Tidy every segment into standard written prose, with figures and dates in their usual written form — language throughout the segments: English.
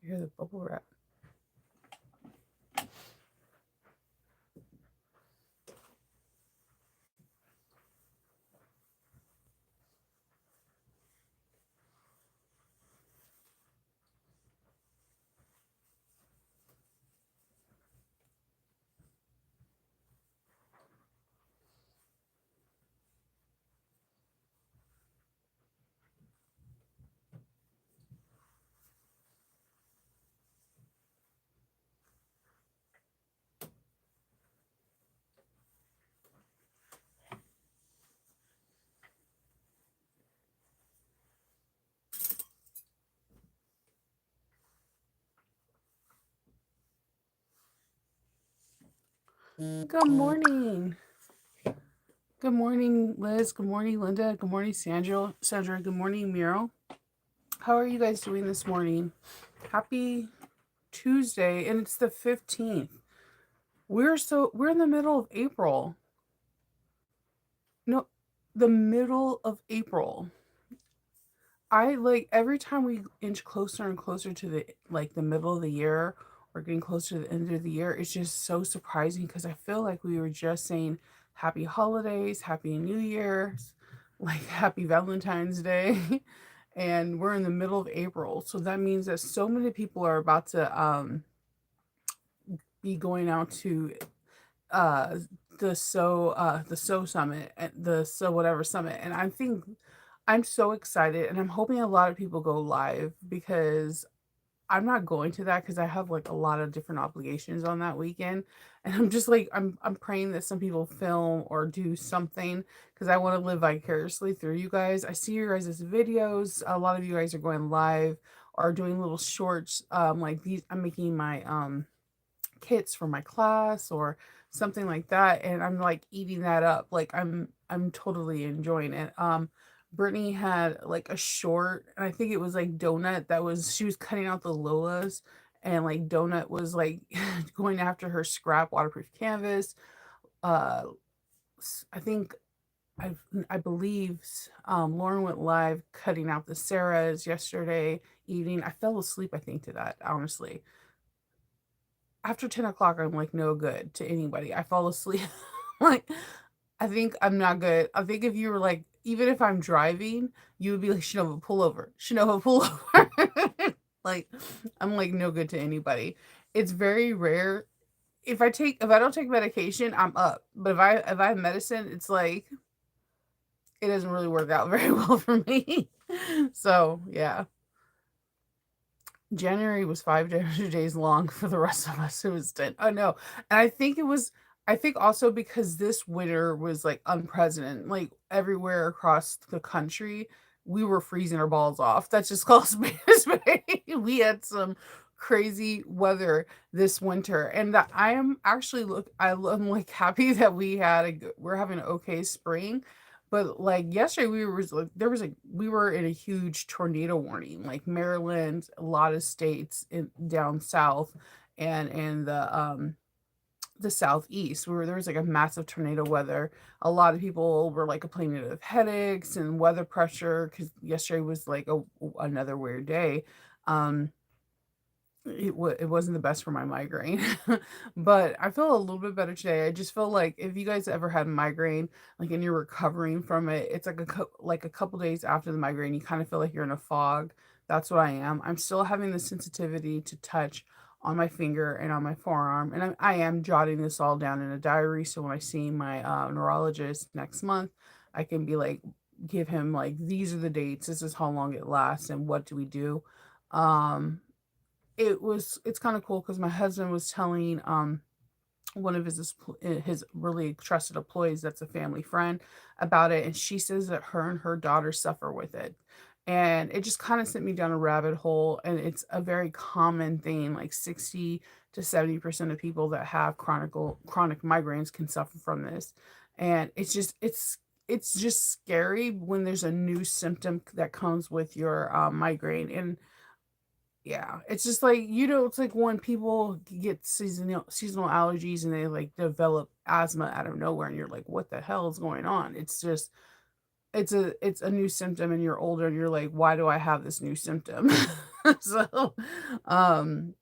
I hear the bubble wrap. Good morning. Good morning, Liz. Good morning, Linda. Good morning, Sandra. Sandra. Good morning, Muriel. How are you guys doing this morning? Happy Tuesday, and it's the 15th. We're in the middle of April. No, the middle of April. I like every time we inch closer and closer to the middle of the year or getting closer to the end of the year, it's just so surprising because I feel like we were just saying happy holidays, happy New Year's, like happy Valentine's Day. And we're in the middle of April. So that means that so many people are about to be going out to uh the so summit and the so whatever summit, and I think I'm so excited, and I'm hoping a lot of people go live because I'm not going to that because I have like a lot of different obligations on that weekend, and I'm just like I'm praying that some people film or do something because I want to live vicariously through you guys. I see your guys' videos. A lot of you guys are going live or doing little shorts. Like these, I'm making my kits for my class or something like that, and I'm like eating that up. Like I'm totally enjoying it. Brittany had like a short, and I think it was like Donut that was she was cutting out the Lolas, and like Donut was like going after her scrap waterproof canvas. Uh I think I believe Lauren went live cutting out the Sarahs yesterday evening. I fell asleep, I think, to that, honestly. After 10 o'clock, I'm like no good to anybody. I fall asleep. Like, I think I'm not good. I think if you were like, even if I'm driving, you would be like, Shinova, pull over. Shinova, pull over. Like, I'm like no good to anybody. It's very rare. If I don't take medication, I'm up. But if I have medicine, it's like it doesn't really work out very well for me. So yeah. January was 5 days long for the rest of us. It was 10. Oh no. And I think also because this winter was like unprecedented, like everywhere across the country, we were freezing our balls off. That's just called spade a spade. We had some crazy weather this winter. And that I am actually I'm like happy that we're having an okay spring, but like yesterday, we were in a huge tornado warning, like Maryland, a lot of states in down south, and the southeast, where there was like a massive tornado weather. A lot of people were like complaining of headaches and weather pressure because yesterday was like another weird day. Um, it wasn't the best for my migraine, but I feel a little bit better today. I just feel like if you guys ever had migraine, like and you're recovering from it, it's like like a couple days after the migraine, you kind of feel like you're in a fog. That's what I am. I'm still having the sensitivity to touch on my finger and on my forearm, and I am jotting this all down in a diary. So when I see my neurologist next month, I can be like, give him like these are the dates. This is how long it lasts, and what do we do. Um, it's kind of cool because my husband was telling one of his really trusted employees that's a family friend about it, and she says that her and her daughter suffer with it, and it just kind of sent me down a rabbit hole, and it's a very common thing. Like 60 to 70% of people that have chronic migraines can suffer from this, and it's just scary when there's a new symptom that comes with your migraine. And yeah, it's just like, it's like when people get seasonal allergies and they like develop asthma out of nowhere, and you're like, what the hell is going on? It's just it's a new symptom, and you're older and you're like, why do I have this new symptom? So, um,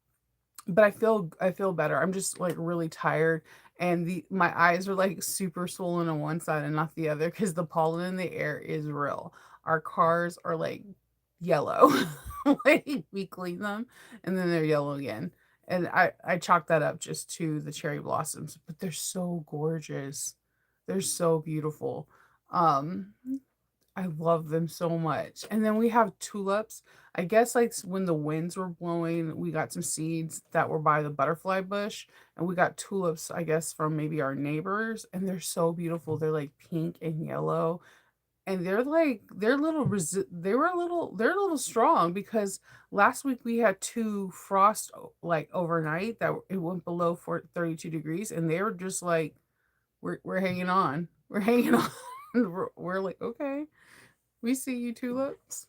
but I feel better. I'm just like really tired, and the my eyes are like super swollen on one side and not the other because the pollen in the air is real. Our cars are like yellow. Like we clean them and then they're yellow again. And I chalk that up just to the cherry blossoms, but they're so gorgeous. They're so beautiful. Um I love them so much. And then we have tulips. I guess like when the winds were blowing, we got some seeds that were by the butterfly bush, and we got tulips, I guess, from maybe our neighbors, and they're so beautiful. They're like pink and yellow, and they're a little strong because last week we had two frost like overnight that it went below 32 degrees, and they were just like we're hanging on. We're hanging on. We're like, okay, we see you, tulips.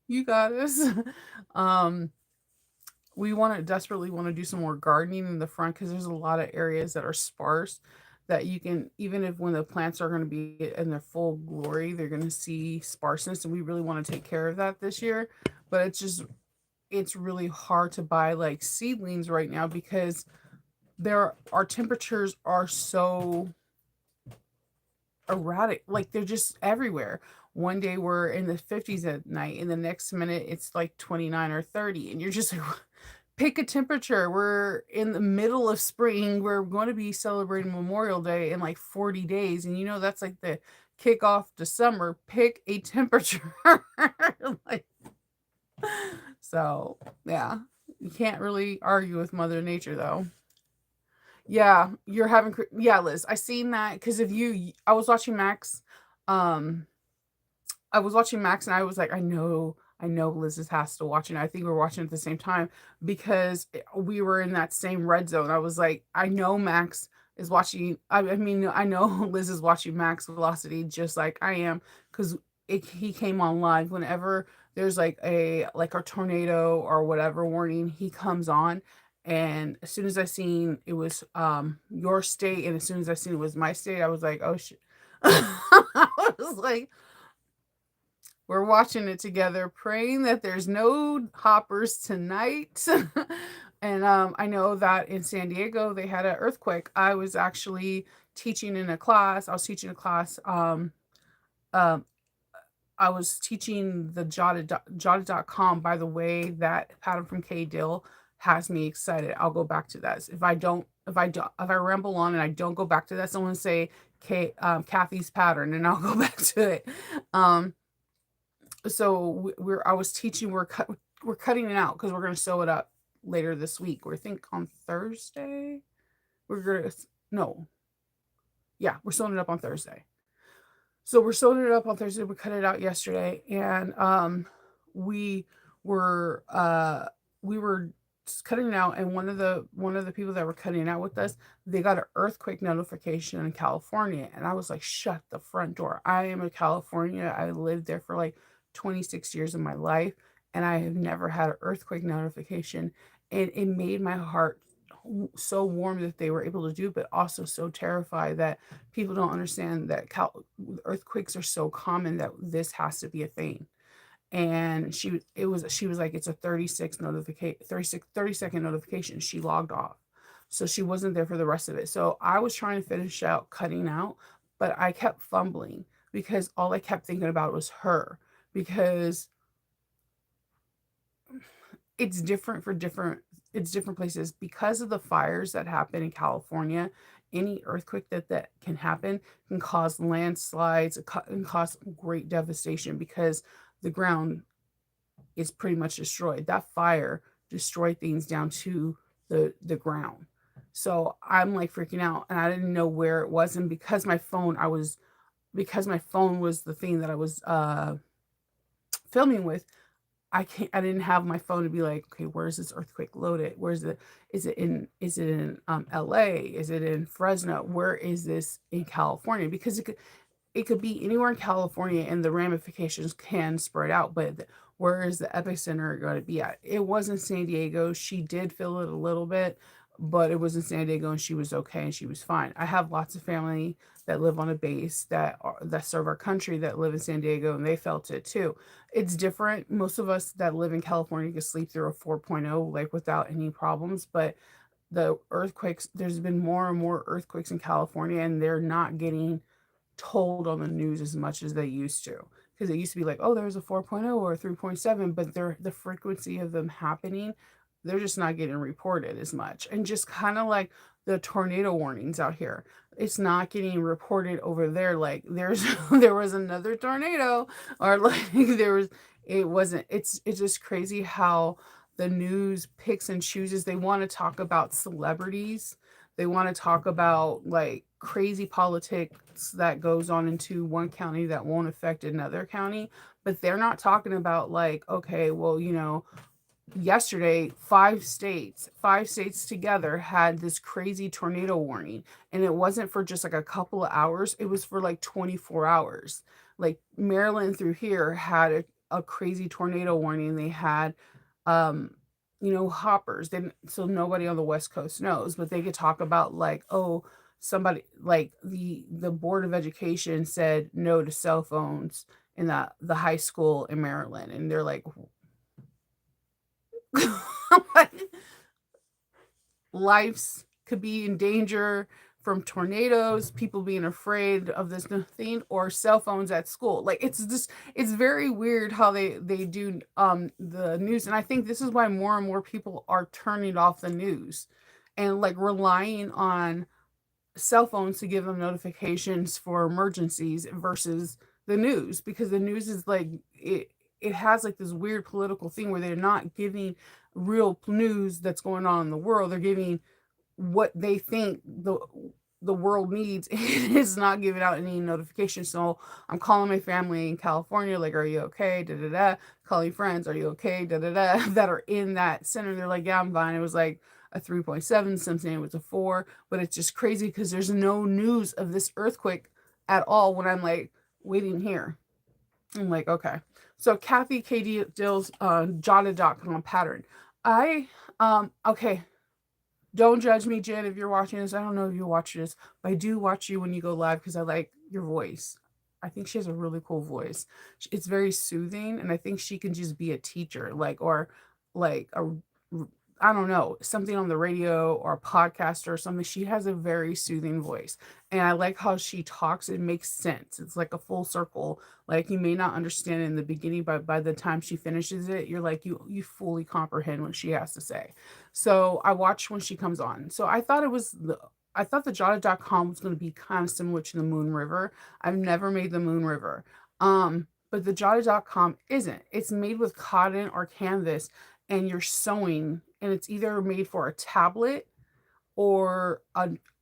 You got us. um, we want to desperately want to do some more gardening in the front because there's a lot of areas that are sparse that you can, even if when the plants are going to be in their full glory, they're going to see sparseness, and we really want to take care of that this year. But it's really hard to buy like seedlings right now because there our temperatures are so erratic. Like they're just everywhere. One day we're in the 50s at night, and the next minute it's like 29 or 30. And you're just like, pick a temperature. We're in the middle of spring. We're going to be celebrating Memorial Day in like 40 days. And that's like the kickoff to summer. Pick a temperature. Like, so, yeah. You can't really argue with Mother Nature, though. Yeah, you're having yeah, Liz. I seen that because of you. I was watching Max. Um, I was watching Max, and I was like, I know Liz has to watch it. I think we were watching at the same time because we were in that same red zone. I was like, I know Max is watching. I mean, I know Liz is watching Max Velocity just like I am because he came on live whenever there's like a tornado or whatever warning. He comes on, and as soon as I seen it was your state, and as soon as I seen it was my state, I was like, oh shit. I was like, we're watching it together, praying that there's no hoppers tonight. And I know that in San Diego they had an earthquake. I was actually teaching in a class. I was teaching a class. Um, I was teaching the jotted.com. By the way, that pattern from Kay Dill has me excited. I'll go back to that. If I ramble on and I don't go back to that, someone say Kathy's pattern, and I'll go back to it. Um, so I was teaching. We're cutting it out because we're going to sew it up later this week. We think on Thursday. We're gonna no, yeah, we're sewing it up on Thursday. So we're sewing it up on Thursday. We cut it out yesterday, and we were uh, we were cutting it out, and one of the people that were cutting it out with us, they got an earthquake notification in California, and I was like, shut the front door. I am in California. I lived there for like 26 years of my life, and I have never had an earthquake notification, and it made my heart so warm that they were able to do, but also so terrified that people don't understand that earthquakes are so common that this has to be a thing. And she was like, it's a 36 notification, 30-second notification. She logged off, so she wasn't there for the rest of it. So I was trying to finish out cutting out, but I kept fumbling because all I kept thinking about was her, because it's different for different places because of the fires that happen in California. Any earthquake that can happen can cause landslides, can cause great devastation because the ground is pretty much destroyed. That fire destroyed things down to the ground. So I'm like freaking out, and I didn't know where it was. And because my phone was the thing that I was filming with, I didn't have my phone to be like, okay, where's this earthquake loaded? Where's it? Is it in LA? Is it in Fresno? Where is this in California? Because it could be anywhere in California, and the ramifications can spread out. But where is the epicenter going to be at? It wasn't San Diego. She did feel it a little bit. but it was in San Diego and she was okay and she was fine. I have lots of family that live on a base that serve our country that live in San Diego and they felt it too. It's different. Most of us that live in California can sleep through a 4.0 like without any problems, but the earthquakes, there's been more and more earthquakes in California and they're not getting told on the news as much as they used to, because it used to be like, oh, there's a 4.0 or a 3.7, but they're the frequency of them happening, they're just not getting reported as much. And just kind of like the tornado warnings out here, it's not getting reported over there like there's there was another tornado, or like there was, it wasn't, it's just crazy how the news picks and chooses. They want to talk about celebrities, they want to talk about like crazy politics that goes on into one county that won't affect another county, but they're not talking about like, okay, well, yesterday five states together had this crazy tornado warning, and it wasn't for just like a couple of hours, it was for like 24 hours. Like Maryland through here had a crazy tornado warning. They had um hoppers. Then so nobody on the west coast knows, but they could talk about like, oh, somebody like the board of education said no to cell phones in the high school in Maryland, and they're like, lives could be in danger from tornadoes, people being afraid of this new thing, or cell phones at school. Like it's just, it's very weird how they do the news. And I think this is why more and more people are turning off the news and like relying on cell phones to give them notifications for emergencies versus the news, because the news is like, it has like this weird political thing where they're not giving real news that's going on in the world. They're giving what they think the world needs. It's not giving out any notifications. So I'm calling my family in California, like, are you okay? Da da da. Calling friends, are you okay? Da da da. That are in that center. They're like, yeah, I'm fine. It was like a 3.7, some saying it was a 4, but it's just crazy because there's no news of this earthquake at all when I'm like waiting here. I'm like, okay. So Kathy K. Dill's Jotted.com pattern. Okay, don't judge me, Jen, if you're watching this. I don't know if you watch this, but I do watch you when you go live because I like your voice. I think she has a really cool voice. It's very soothing, and I think she can just be a teacher, like, or like a, I don't know, something on the radio or a podcast or something. She has a very soothing voice, and I like how she talks. It makes sense. It's like a full circle. Like you may not understand it in the beginning, but by the time she finishes it, you're like you fully comprehend what she has to say. So I watch when she comes on. So I thought the Jotted.com was going to be kind of similar to the Moon River. I've never made the Moon River. But the Jotted.com isn't. It's made with cotton or canvas, and you're sewing, and it's either made for a tablet or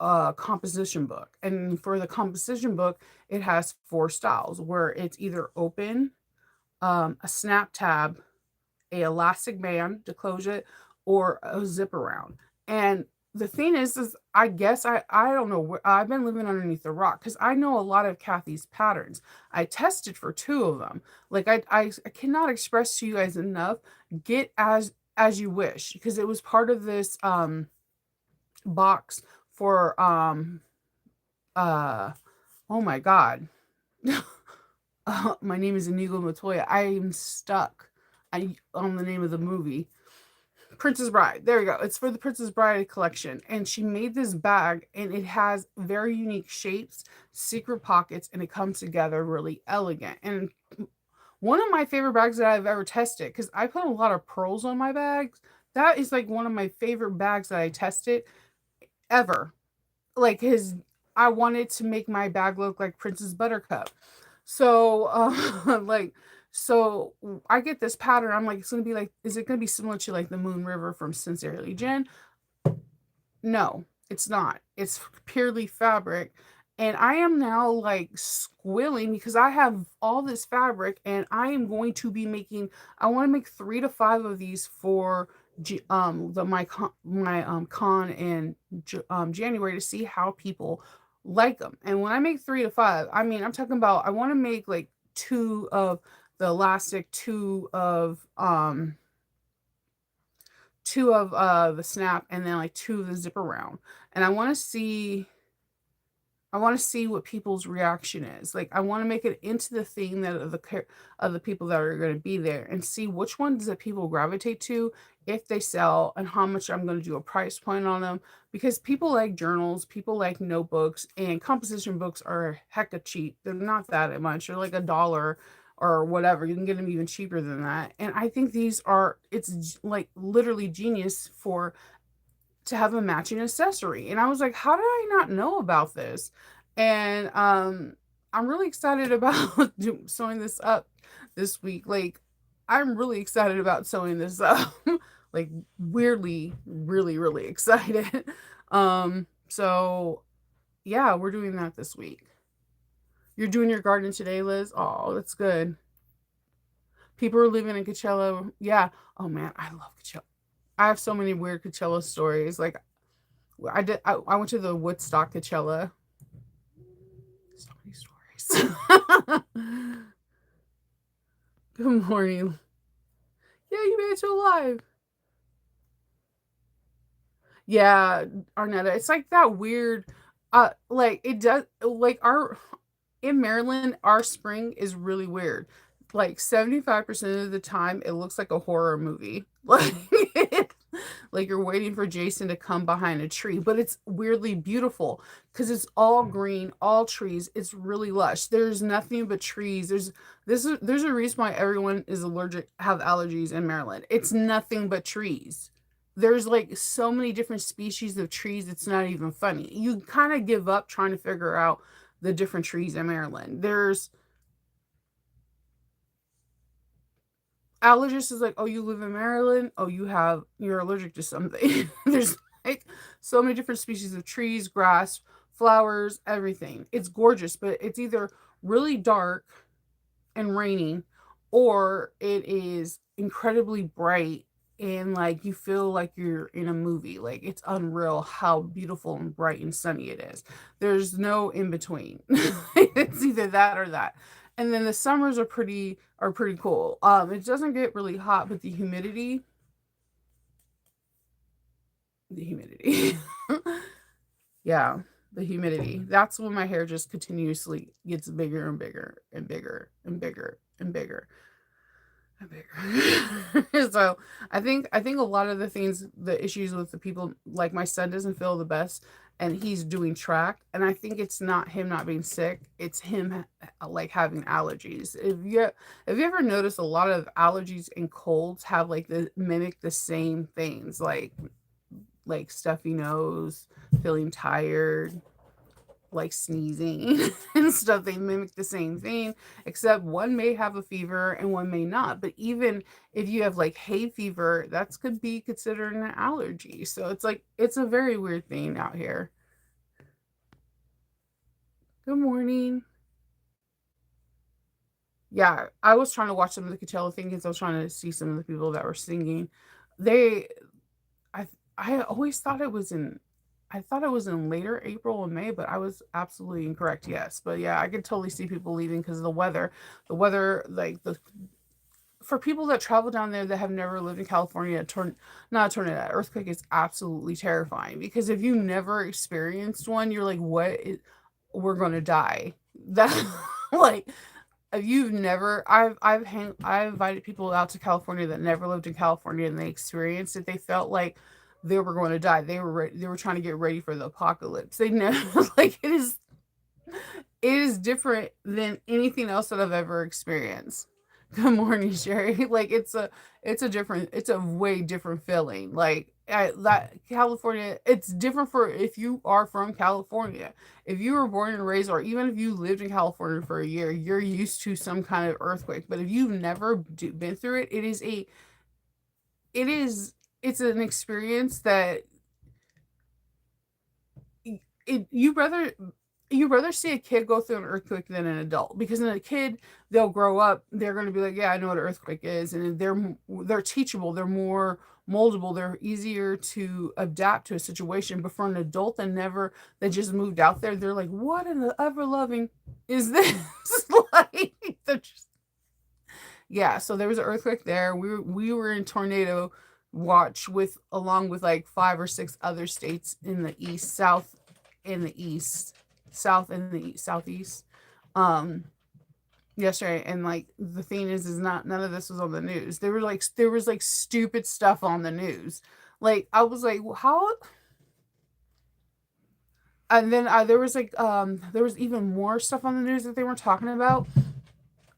a composition book. And for the composition book, it has four styles where it's either open, a snap tab, a elastic band to close it, or a zip around. And the thing is I guess I don't know where I've been living underneath a rock because I know a lot of Kathy's patterns. I tested for two of them. Like I cannot express to you guys enough. Get as you wish, because it was part of this box for uh oh my god. My name is Inigo Montoya. I am stuck. I on the name of the movie. Princess Bride. There you go. It's for the Princess Bride collection. And she made this bag, and it has very unique shapes, secret pockets, and it comes together really elegant. And one of my favorite bags that I've ever tested, because I put a lot of pearls on my bags. That is like one of my favorite bags that I tested ever. Like his, I wanted to make my bag look like Princess Buttercup. So, like, so I get this pattern. I'm like, it's gonna be like, is it gonna be similar to like the Moon River from Sincerely Jen? No, it's not. It's purely fabric. And I am now like squilling because I have all this fabric and I am going to be making, I want to make 3 to 5 of these for my con in January to see how people like them. And when I make 3 to 5, I mean, I'm talking about, I want to make like 2 of the elastic, 2 of two of the snap, and then like two of the zip around. And I want to see what people's reaction is. Like I want to make it into the theme that of the people that are going to be there, and see which ones that people gravitate to if they sell, and how much I'm going to do a price point on them, because people like journals, people like notebooks, and composition books are hecka cheap. They're not that much. They're like $1 or whatever. You can get them even cheaper than that. And I think these are it's like literally genius for to have a matching accessory. And I was like, how did I not know about this? And I'm really excited about sewing this up this week. Like I'm really excited about sewing this up. Like weirdly, really, really excited. So yeah, we're doing that this week. You're doing your garden today, Liz? Oh, that's good. People are living in Coachella. Yeah. Oh man, I love Coachella. I have so many weird Coachella stories. Like I went to the Woodstock Coachella. So many stories. Good morning. Yeah, you made it to alive. Yeah, Arnetta. It's like that weird like it does like our in Maryland, our spring is really weird. Like 75% of the time it looks like a horror movie. Like you're waiting for Jason to come behind a tree, but it's weirdly beautiful because it's all green, all trees. It's really lush. There's nothing but trees. There's a reason why everyone is allergic have allergies in Maryland. It's nothing but trees. There's like so many different species of trees, it's not even funny. You kind of give up trying to figure out the different trees in Maryland. There's allergist is like, oh, you live in Maryland. Oh, you're allergic to something. There's like so many different species of trees, grass, flowers, everything. It's gorgeous, but it's either really dark and raining, or it is incredibly bright and like you feel like you're in a movie. Like it's unreal how beautiful and bright and sunny it is. There's no in between. It's either that or that. And then the summers are pretty cool. It doesn't get really hot, but the humidity. Yeah, the humidity. That's when my hair just continuously gets bigger and bigger and bigger and bigger and bigger and bigger. So I think a lot of the issues with the people, like my son doesn't feel the best, and he's doing track, and I think it's not him not being sick, it's him like having allergies. If you ever notice, a lot of allergies and colds have like the mimic the same things, like stuffy nose, feeling tired, like sneezing and stuff. They mimic the same thing, except one may have a fever and one may not. But even if you have like hay fever, that's could be considered an allergy. So it's like it's a very weird thing out here. Good morning. Yeah, I was trying to watch some of the Coachella thing because I was trying to see some of the people that were singing. They I I always thought it was in I thought it was in later April and May, but I was absolutely incorrect. Yes, but yeah, I could totally see people leaving because of the weather. The weather, like the for people that travel down there that have never lived in California, not a tornado, earthquake is absolutely terrifying because if you never experienced one, you're like, what? We're gonna die. That like if you've never, I've invited people out to California that never lived in California and they experienced it. They felt like they were going to die. They were trying to get ready for the apocalypse. They never like it is different than anything else that I've ever experienced. Good morning, Sherry. Like it's a way different feeling. Like that California, it's different for if you are from California. If you were born and raised, or even if you lived in California for a year, you're used to some kind of earthquake. But if you've never been through it, it is it's an experience that you rather see a kid go through an earthquake than an adult, because in a kid they'll grow up, they're going to be like, yeah, I know what an earthquake is, and they're teachable, they're more moldable, they're easier to adapt to a situation. But for an adult that just moved out there, they're like, what in the ever loving is this? Like they're just, yeah. So there was an earthquake there. We were in tornado watch with along with like 5 or 6 other states in the east, south, in the east, south and the southeast. Um, yesterday, and like the thing is not none of this was on the news. There was like stupid stuff on the news. Like I was like, how? And then there was like there was even more stuff on the news that they were talking about.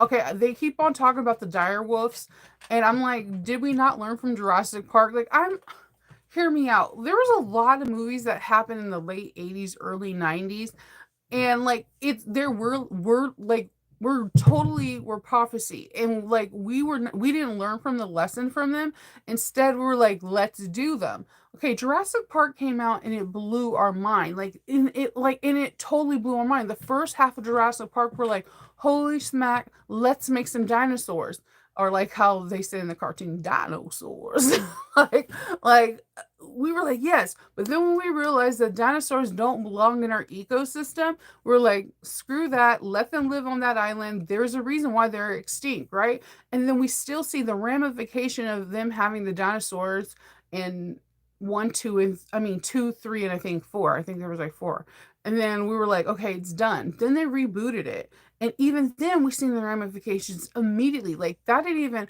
Okay, they keep on talking about the dire wolves, and I'm like, did we not learn from Jurassic Park? Like, I'm hear me out. There was a lot of movies that happened in the late 80s, early 90s, and like it's there were like we're totally were prophecy, and like we didn't learn from the lesson from them. Instead we're like, let's do them. Okay, Jurassic Park came out and it blew our mind, and it totally blew our mind. The first half of Jurassic Park were like, holy smack, let's make some dinosaurs, or like how they say in the cartoon, dinosaurs. like like we were like, yes. But then when we realized that dinosaurs don't belong in our ecosystem, we're like, screw that. Let them live on that island. There's a reason why they're extinct, right? And then we still see the ramification of them having the dinosaurs in one, two, and I mean, two, three, and I think four. I think there was like four. And then we were like, okay, it's done. Then they rebooted it. And even then, we seen the ramifications immediately. Like, that didn't even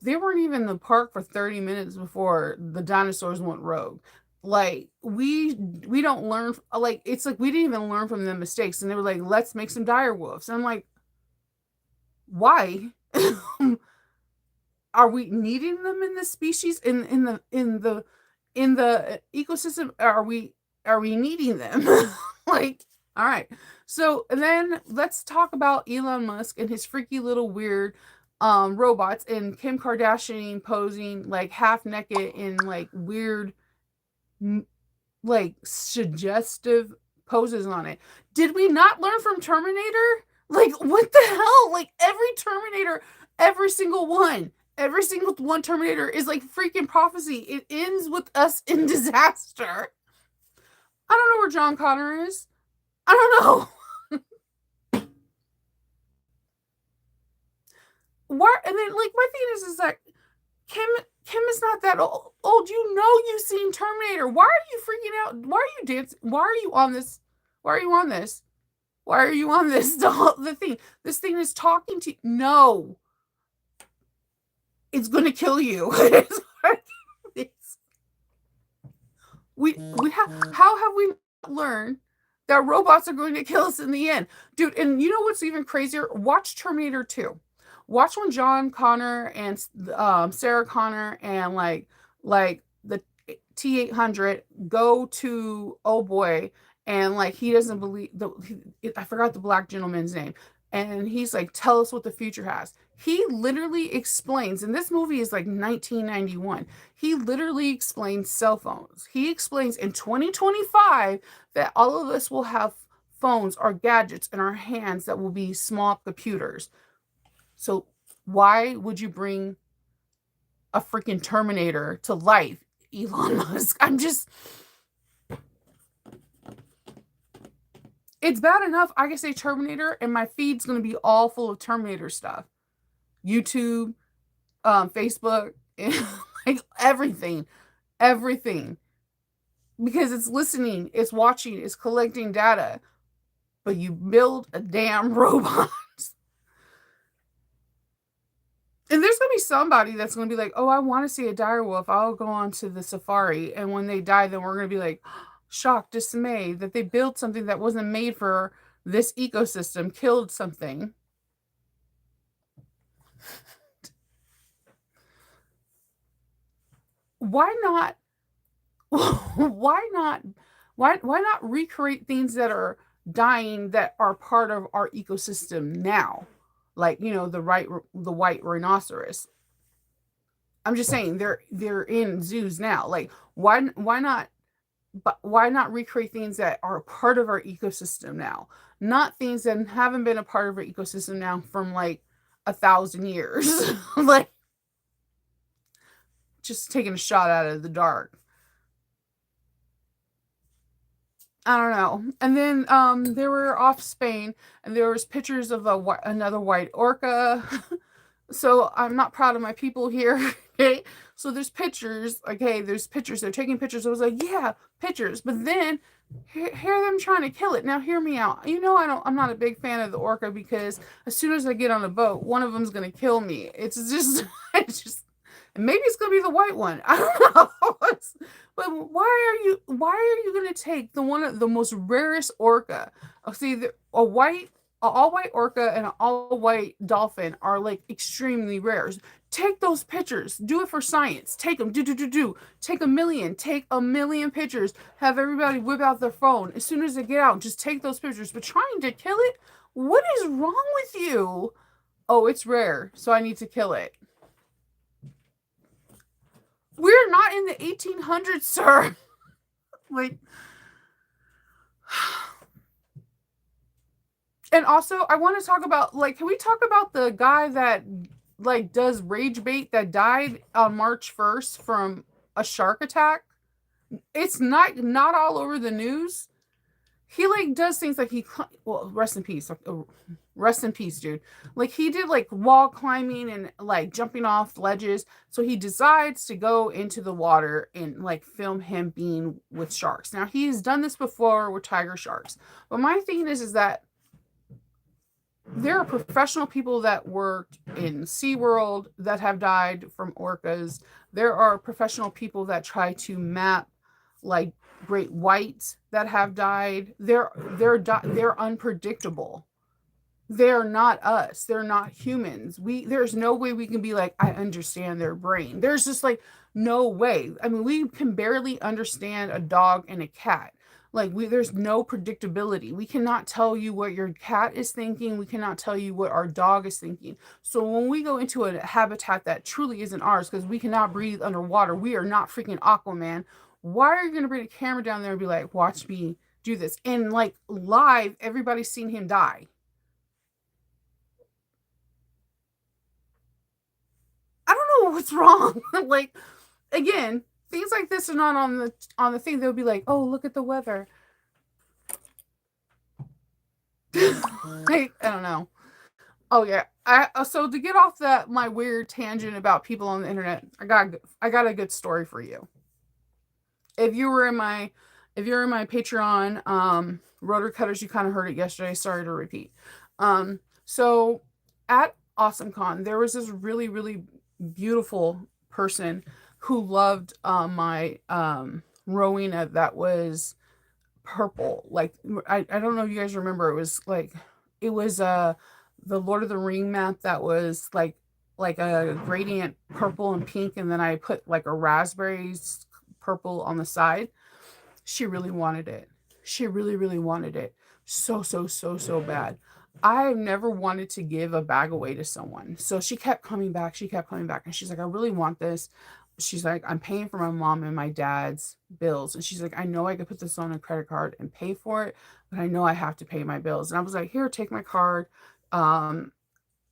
they weren't even in the park for 30 minutes before the dinosaurs went rogue. Like we don't learn, like it's like we didn't even learn from the mistakes, and they were like, let's make some dire wolves. And I'm like, why? Are we needing them in the species, in the ecosystem? Are we needing them? Like, all right. So and then let's talk about Elon Musk and his freaky little weird robots, and Kim Kardashian posing like half naked in like weird like suggestive poses on it. Did we not learn from Terminator? Like, what the hell? Like, every Terminator, every single one, every single one Terminator is like freaking prophecy. It ends with us in disaster. I don't know where John Connor is. I don't know. Why? And then, like, my thing is that Kim Kim is not that old. You know, you've seen Terminator. Why are you freaking out? Why are you dancing? Why are you on this? Why are you on this? Why are you on this? The thing. This thing is talking to you. No, it's gonna kill you. We have how have we learned that robots are going to kill us in the end, dude? And you know what's even crazier? Watch Terminator 2. Watch when John Connor and Sarah Connor and like the T-800 go to, oh boy, and like he doesn't believe I forgot the black gentleman's name, and he's like, tell us what the future has. He literally explains, and this movie is like 1991. He literally explains cell phones. He explains in 2025 that all of us will have phones or gadgets in our hands that will be small computers. So why would you bring a freaking Terminator to life, Elon Musk? It's bad enough I can say Terminator and my feed's going to be all full of Terminator stuff. YouTube, Facebook, like everything, everything. Because it's listening, it's watching, it's collecting data. But you build a damn robot. And there's going to be somebody that's going to be like, oh, I want to see a dire wolf. I'll go on to the safari. And when they die, then we're going to be like, shocked, dismay that they built something that wasn't made for this ecosystem, killed something. Why not? Why not? Why not recreate things that are dying that are part of our ecosystem now? Like, the white rhinoceros. I'm just saying they're in zoos now. Like, why not, but why not recreate things that are part of our ecosystem now, not things that haven't been a part of our ecosystem now from like 1,000 years. Like, just taking a shot out of the dark. I don't know. And then they were off Spain, and there was pictures of another white orca. So I'm not proud of my people here. Okay. So there's pictures. Okay, there's pictures. They're taking pictures. I was like, yeah, pictures. But then hear them trying to kill it. Now hear me out. You know, I'm not a big fan of the orca because as soon as I get on a boat, one of them's gonna kill me. It's just it's just maybe it's gonna be the white one. I don't know. But why are you gonna take the one of the most rarest orca? Oh, see, a white all white orca and an all white dolphin are like extremely rare. Take those pictures. Do it for science. Take them. Do. Take a million pictures. Have everybody whip out their phone as soon as they get out. Just take those pictures. But trying to kill it, what is wrong with you? Oh, it's rare, so I need to kill it. We're not in the 1800s, sir. Like, and also I want to talk about, like, can we talk about the guy that like does rage bait that died on March 1st from a shark attack? It's not all over the news. He like does things like well, rest in peace. Rest in peace, dude. Like he did like wall climbing and like jumping off ledges. So he decides to go into the water and like film him being with sharks. Now he's done this before with tiger sharks. But my thing is that there are professional people that worked in SeaWorld that have died from orcas. There are professional people that try to map like great whites that have died. They're unpredictable. They're not us. They're not humans. There's no way we can be like, I understand their brain. There's just like no way. I mean, we can barely understand a dog and a cat. Like there's no predictability. We cannot tell you what your cat is thinking. We cannot tell you what our dog is thinking. So when we go into a habitat that truly isn't ours, because we cannot breathe underwater, we are not freaking Aquaman. Why are you going to bring a camera down there and be like, watch me do this? And like live, everybody's seen him die. I don't know what's wrong. Like again, things like this are not on the thing. They'll be like, oh, look at the weather. Like, I don't know. Oh yeah. So to get off that my weird tangent about people on the internet, I got a good story for you. If you were in my if you're in my Patreon, Rotary Cutters, you kind of heard it yesterday. Sorry to repeat. So at AwesomeCon, there was this really, really beautiful person who loved my Rowena that was purple. Like I don't know if you guys remember. It was the Lord of the Ring map that was like a gradient purple and pink, and then I put like a raspberries purple on the side. She really wanted it. She really, really wanted it. So bad. I never wanted to give a bag away to someone. So she kept coming back. She kept coming back. And she's like, I really want this. She's like, I'm paying for my mom and my dad's bills. And she's like, I know I could put this on a credit card and pay for it, but I know I have to pay my bills. And I was like, here, take my card. Um,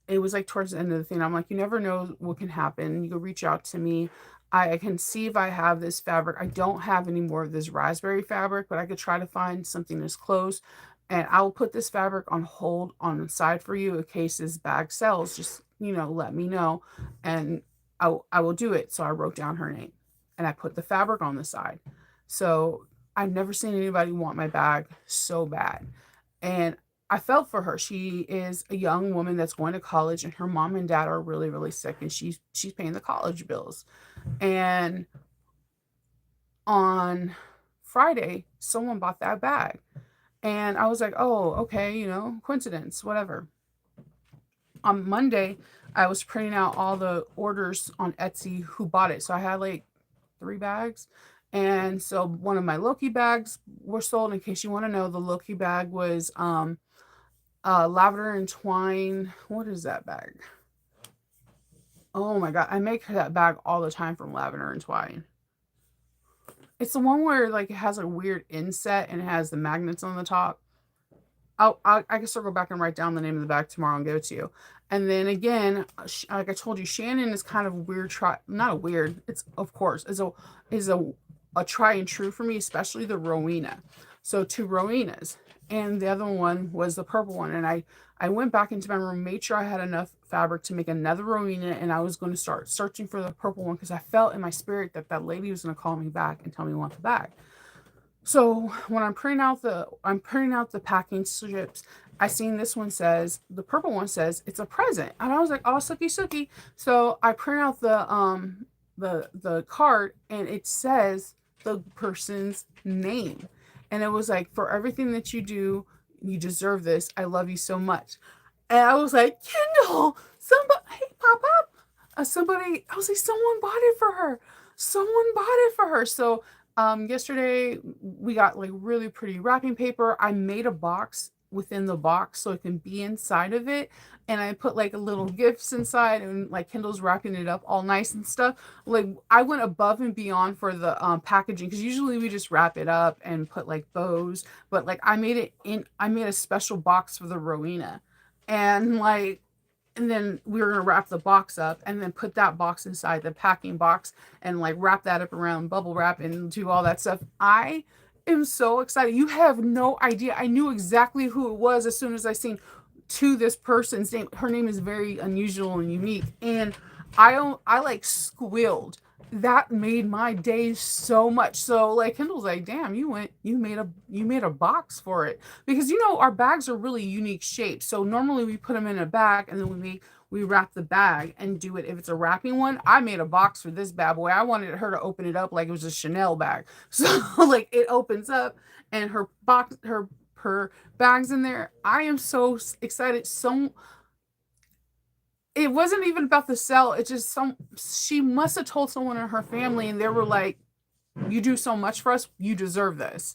it was like towards the end of the thing. I'm like, you never know what can happen. You can reach out to me. I can see if I have this fabric. I don't have any more of this raspberry fabric, but I could try to find something that's close. And I will put this fabric on hold on the side for you in case this bag sells. Just, let me know. And I will do it. So I wrote down her name and I put the fabric on the side. So I've never seen anybody want my bag so bad. And I felt for her. She is a young woman that's going to college and her mom and dad are really, really sick and she's paying the college bills. And on Friday, someone bought that bag. And I was like, oh, okay, coincidence, whatever. On Monday, I was printing out all the orders on Etsy who bought it. So I had like 3 bags. And so one of my Loki bags were sold. In case you want to know, the Loki bag was lavender and twine. What is that bag? Oh my god, I make that bag all the time from lavender and twine. It's the one where like it has a weird inset and it has the magnets on the top. I can circle back and write down the name of the bag tomorrow and give it to you. And then again, like I told you, Shannon is kind of weird. Not a weird. It's of course is a try and true for me, especially the Rowena. So 2 Rowenas. and the other one was the purple one. And I went back into my room, made sure I had enough fabric to make another Rowena, and I was going to start searching for the purple one because I felt in my spirit that that lady was going to call me back and tell me want the bag. So when I'm printing out the packing strips, I seen this one says, the purple one says it's a present, and I was like, oh, sookie sookie. So I print out the card, and it says the person's name, and it was like, for everything that you do, you deserve this. I love you so much. And I was like, Kendall, somebody, hey, pop up. Somebody, I was like, someone bought it for her. Someone bought it for her. So yesterday we got like really pretty wrapping paper. I made a box within the box so it can be inside of it, and I put like a little gifts inside, and like Kendall's wrapping it up all nice and stuff. Like I went above and beyond for the packaging, because usually we just wrap it up and put like bows, but like I made a special box for the Rowena, and like, and then we were gonna wrap the box up and then put that box inside the packing box and like wrap that up around bubble wrap and do all that stuff. I am so excited. You have no idea. I knew exactly who it was as soon as I seen to this person's name. Her name is very unusual and unique, and I like squealed. That made my day so much. So like Kendall's like, damn, you made a box for it, because our bags are really unique shapes. So normally we put them in a bag, and then we wrap the bag and do it. If it's a wrapping one, I made a box for this bad boy. I wanted her to open it up like it was a Chanel bag. So like it opens up, and her bags in there. I am so excited. So it wasn't even about the sell. It's just she must have told someone in her family, and they were like, you do so much for us, you deserve this.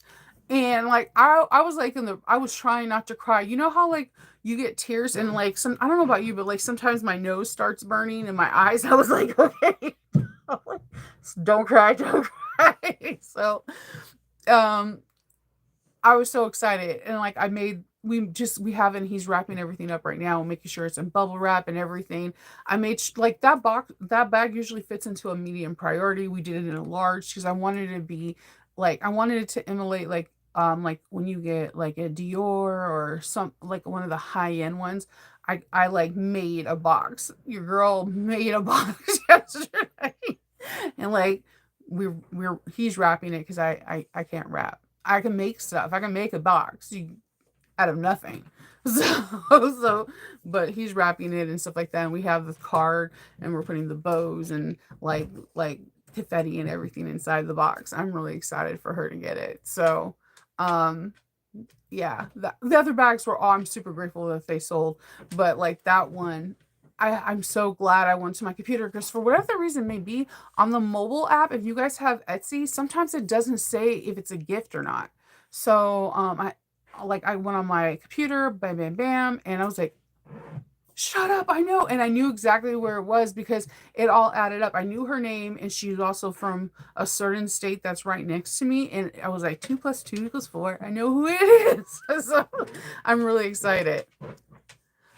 And like I was like I was trying not to cry. You know how like you get tears, and like I don't know about you, but like sometimes my nose starts burning and my eyes. I was like, okay, don't cry, don't cry. So um I was so excited, and like we have, and he's wrapping everything up right now, making sure it's in bubble wrap and everything. I made like that bag usually fits into a medium priority. We did it in a large because I wanted it to be like, I wanted it to emulate like when you get like a Dior or some like one of the high end ones. I like made a box. Your girl made a box yesterday, and like he's wrapping it because I can't wrap. I can make stuff. I can make a box out of nothing. So, but he's wrapping it and stuff like that. And we have the card, and we're putting the bows and like confetti and everything inside the box. I'm really excited for her to get it. So, um, yeah, the other bags were all, I'm super grateful that they sold, but like that one, I'm so glad I went to my computer, because for whatever the reason may be, on the mobile app, if you guys have Etsy, sometimes it doesn't say if it's a gift or not. So I went on my computer, bam, bam, bam, and I was like, shut up, I know. And I knew exactly where it was because it all added up. I knew her name, and she's also from a certain state that's right next to me. And I was like, 2 + 2 = 4. I know who it is. So I'm really excited.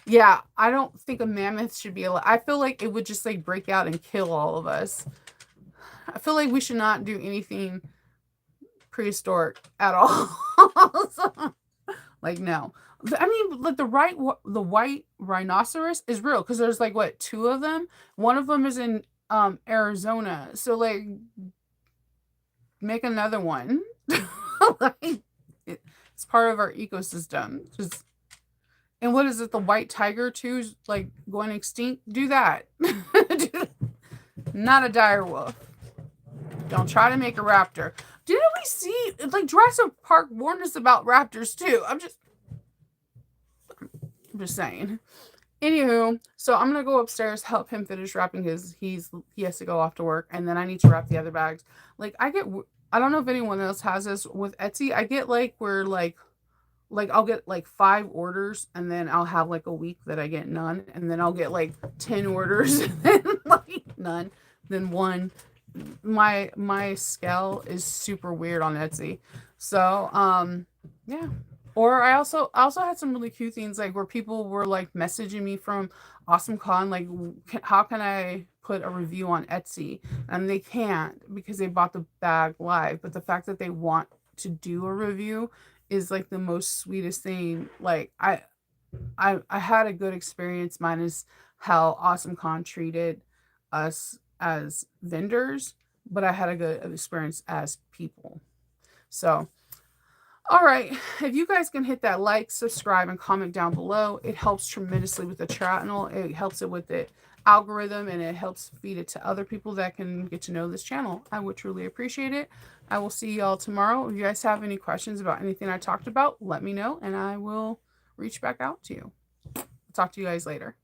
Yeah, I don't think a mammoth should be allowed. I feel like it would just like break out and kill all of us. I feel like we should not do anything prehistoric at all. So, like no. I mean, like the white rhinoceros is real, because there's like what, two of them. One of them is in Arizona. So like make another one. Like it's part of our ecosystem. Just, and what is it? The white tiger too, like going extinct. Do that. Not a dire wolf. Don't try to make a raptor. Didn't we see like Jurassic Park warned us about raptors too? I'm just saying. Anywho, so I'm gonna go upstairs, help him finish wrapping his. He has to go off to work, and then I need to wrap the other bags. Like I don't know if anyone else has this with Etsy. I get like where like I'll get like 5 orders, and then I'll have like a week that I get none, and then I'll get like 10 orders and then like none, then one. My scale is super weird on Etsy. So yeah. Or I also had some really cute things like where people were like messaging me from AwesomeCon, like how can I put a review on Etsy, and they can't because they bought the bag live. But the fact that they want to do a review is like the most sweetest thing. Like I had a good experience minus how Awesome Con treated us as vendors, but I had a good experience as people. So, all right. If you guys can hit that like, subscribe, and comment down below, it helps tremendously with the channel. It helps it with the algorithm and it helps feed it to other people that can get to know this channel. I would truly appreciate it. I will see y'all tomorrow. If you guys have any questions about anything I talked about, let me know and I will reach back out to you. Talk to you guys later.